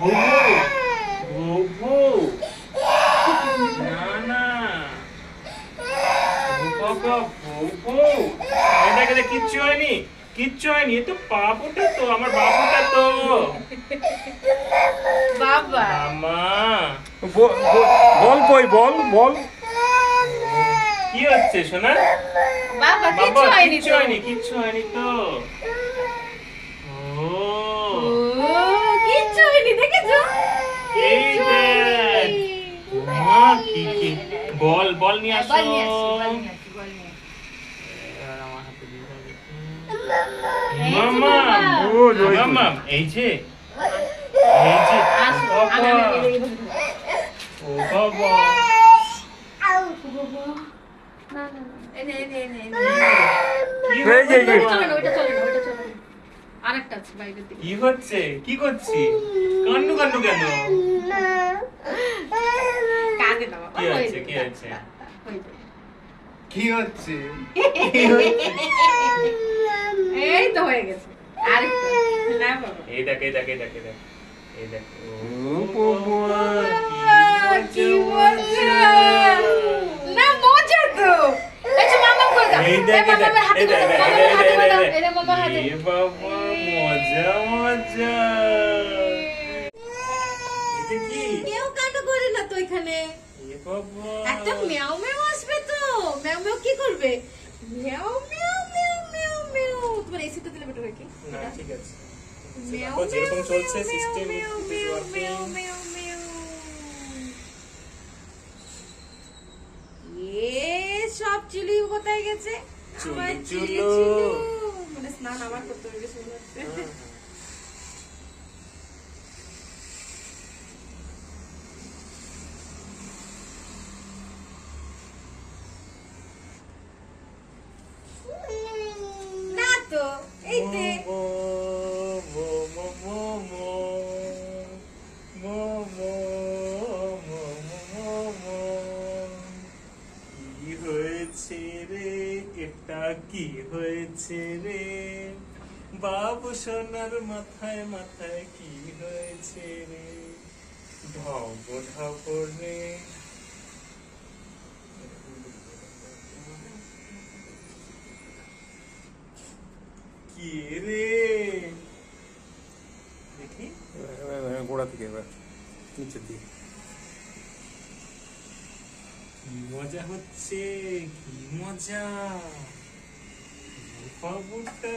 ঘুঘু না না ঘুঘু এটাকে কিচ্ছু হয়নি কিচ্ছু হয়নি এ তো বাবুটা তো আমার বাবুটা তো বাবা মামা বল কই বল বল কি হচ্ছে সোনা বাবা বাবা কিচ্ছু হয়নি কিচ্ছু হয়নি তো ও ও কিচ্ছু হয়নি দেখেছো এই দেখ মা কি কি বল বল নিয়ে আসো বল নিয়ে আসি বল নিয়ে আসি বল নিয়ে আসি এবার আমার হাতে দিয়ে দাও দেখি। এই যে মামা বাবা। ও জয় মামা এই যে আসো ও বাবা ও বাবা না না এনে কি এই যে, এই যে। চলে না ওইটা চলে না আরেকটা আছে বাইরের দিকে কি হচ্ছে কি করছি কান্নু কান্নু কেন কাঁদে না বাবা কি হচ্ছে কি হচ্ছে কি হচ্ছে এই তো হয়ে গেছে আরেকটা না বাবা এই দেখ এই দেখ এই দেখ এই দেখ এই দেখ ও বাবা। কি মজা না মজা তো আচ্ছা মামা কই দাও এই দেখ এই দেখ এই দেখ এই মামা হাতে এই বাবা মজা মজা এটা কি কেউ কান্না করে না তো এখানে এ বাবা একটা মিয়াও মিয়াও আসবে তো মিয়াও মিয়াও কি করবে মিয়াও মিয়াও মিয়াও মিয়াও মিয়াও তোমার এসিটা দিলে বেটার হয় কি না ঠিক আছে মিয়াও দেখো যেরকম চলছে system meow is meow working meow meow এ সব চিলি কোথায় গেছে চুলু, আমার চিলি চুলু। চিলু মানে স্নান আবার করতে হবে শুনে হচ্ছে না তো এই যে কি হয়েছে রে এটা কি হয়েছে রে বাবু সোনার মাথায় মাথায় কি হয়েছে রে ঢব ঢব রে কি রে দেখি গোড়া থেকে এবার নিচে দিয়ে কি মজা হচ্ছে কি মজা বাবুটা